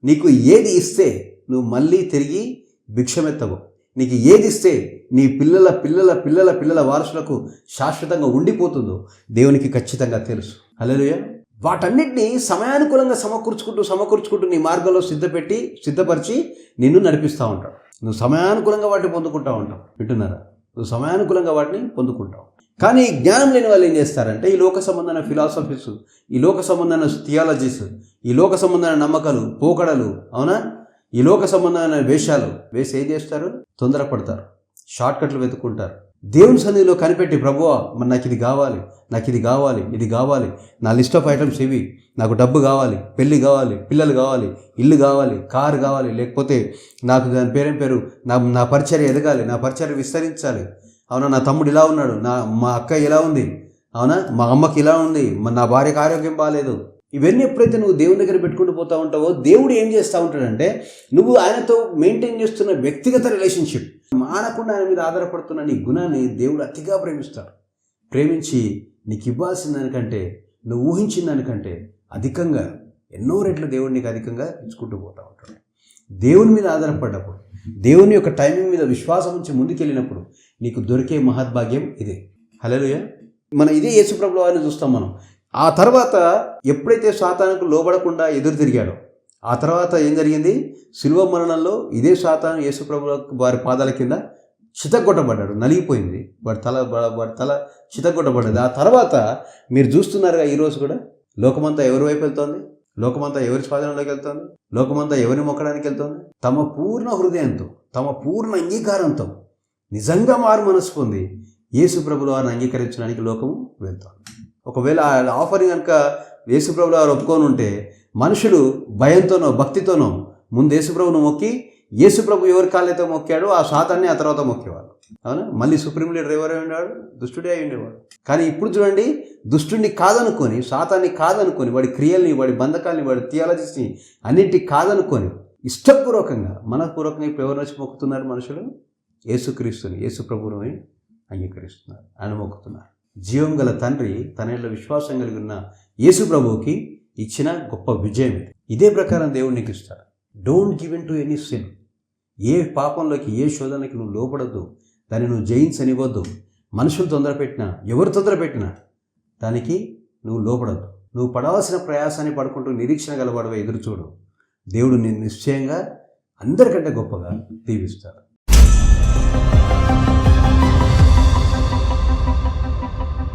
నీకు ఏది ఇస్తే నువ్వు మళ్ళీ తిరిగి భిక్షమెత్తవు, నీకు ఏది ఇస్తే నీ పిల్లల పిల్లల పిల్లల పిల్లల వారసులకు శాశ్వతంగా ఉండిపోతుందో దేవునికి ఖచ్చితంగా తెలుసు. హల్లెలూయా. వాటన్నిటినీ సమయానుకూలంగా సమకూర్చుకుంటూ నీ మార్గంలో సిద్ధపరిచి నిన్ను నడిపిస్తూ ఉంటాడు. నువ్వు సమయానుకూలంగా వాటిని పొందుకుంటూ ఉంటావు. వింటున్నారా? నువ్వు సమయానుకూలంగా వాటిని పొందుకుంటావు. కానీ జ్ఞానం లేని వాళ్ళు ఏం చేస్తారంటే ఈ లోక సంబంధమైన ఫిలాసఫీస్, ఈ లోక సంబంధమైన థియాలజీస్, ఈ లోక సంబంధమైన నమ్మకాలు, పోకడలు, అవునా, ఈ లోక సంబంధమైన వేషాలు వేసి ఏం చేస్తారు? తొందరపడతారు, షార్ట్కట్లు వెతుక్కుంటారు. దేవుని సన్నిధిలో కనిపెట్టి, ప్రభువా మరి నాకు ఇది కావాలి, నాకు ఇది కావాలి, ఇది కావాలి, నా లిస్ట్ ఆఫ్ ఐటమ్స్ ఇవి, నాకు డబ్బు కావాలి, పెళ్ళి కావాలి, పిల్లలు కావాలి, ఇల్లు కావాలి, కారు కావాలి, లేకపోతే నాకు దాని పేరు నా పరిచర్య ఎదగాలి, నా పరిచర్య విస్తరించాలి, అవునా, నా తమ్ముడు ఇలా ఉన్నాడు, మా అక్క ఇలా ఉంది, అవునా, మా అమ్మకి ఇలా ఉంది, నా భార్యకు ఆరోగ్యం బాగాలేదు. ఇవన్నీ ఎప్పుడైతే నువ్వు దేవుని దగ్గర పెట్టుకుంటూ పోతూ ఉంటావో దేవుడు ఏం చేస్తూ ఉంటాడంటే నువ్వు ఆయనతో మెయింటైన్ చేస్తున్న వ్యక్తిగత రిలేషన్షిప్ మానకుండా ఆయన మీద ఆధారపడుతున్న నీ గుణాన్ని దేవుడు అతిగా ప్రేమిస్తాడు. ప్రేమించి నీకు ఇవ్వాల్సిన దానికంటే, నువ్వు ఊహించిన దానికంటే అధికంగా, ఎన్నో రెట్లు దేవుడు నీకు అధికంగా ఇచ్చుకుంటూ పోతూ ఉంటాడు. దేవుని మీద ఆధారపడ్డప్పుడు, దేవుని యొక్క టైమింగ్ మీద విశ్వాసం ఉంచి ముందుకెళ్ళినప్పుడు నీకు దొరికే మహద్భాగ్యం ఇదే. హల్లెలూయా. ఇదే యేసుప్రభుల వారిని చూస్తాం మనం. ఆ తర్వాత ఎప్పుడైతే సాతానుకు లోబడకుండా ఎదురు తిరిగాడో, ఆ తర్వాత ఏం జరిగింది? శిలువ మరణంలో ఇదే సాతాను యేసుప్రభుల వారి పాదాల కింద చితగొట్టబడ్డాడు, నలిగిపోయింది వాడి తల చితగొట్టబడ్డది. ఆ తర్వాత మీరు చూస్తున్నారుగా ఈరోజు కూడా లోకమంతా ఎవరి వైపు వెళ్తోంది? లోకమంతా ఎవరి స్వాధీనంలోకి వెళ్తోంది? లోకమంతా ఎవరిని మొక్కడానికి వెళ్తోంది? తమ పూర్ణ హృదయంతో, తమ పూర్ణ అంగీకారంతో, నిజంగా మారు మనసు పొంది యేసుప్రభుల వారిని అంగీకరించడానికి లోకము వెళ్తోంది. ఒకవేళ ఆ ఆఫరింగ్ కనుక యేసుప్రభుల వారు ఒప్పుకొని ఉంటే మనుషులు భయంతోనో భక్తితోనో ముందు యేసుప్రభును మొక్కి, యేసుప్రభు ఎవరి కాళ్ళైతే మొక్కాడో ఆ సాతాన్ని ఆ తర్వాత మొక్కేవాడు. అవునా? మళ్ళీ సుప్రీం లీడర్ ఎవరై ఉండేవాడు? దుష్టుడే అయి ఉండేవాడు. కానీ ఇప్పుడు చూడండి, దుష్టుడిని కాదనుకొని, సాతాన్ని కాదనుకొని, వాడి క్రియల్ని, వాడి బంధకాల్ని, వాడి థియాలజీస్ని అన్నింటి కాదనుకొని ఇష్టపూర్వకంగా, మనపూర్వకంగా ఇప్పుడు ఎవరు వచ్చి మొక్కుతున్నారు? మనుషులు యేసుక్రీస్తుని, యేసుప్రభుని అంగీకరిస్తున్నారు, ఆయన మొక్కుతున్నారు. జీవం గల తండ్రి తన విశ్వాసం కలిగి ఉన్న యేసు ప్రభువుకి ఇచ్చిన గొప్ప విజయం. ఇదే ప్రకారం దేవుడు నీకు ఇస్తాడు. Don't give in to any sin. ఏ పాపంలోకి, ఏ శోధనకి నువ్వు లోపడద్దు, దాన్ని నువ్వు జయించనివ్వద్దు. మనుషులు తొందరపెట్టినా, ఎవరు తొందరపెట్టినా దానికి నువ్వు లోపడద్దు. నువ్వు పడవలసిన ప్రయాసాన్ని పడుకుంటూ నిరీక్షణ గలవాడవే ఎదురు చూడు. దేవుడు నిన్ను నిశ్చయంగా అందరికంటే గొప్పగా దీవిస్తాడు.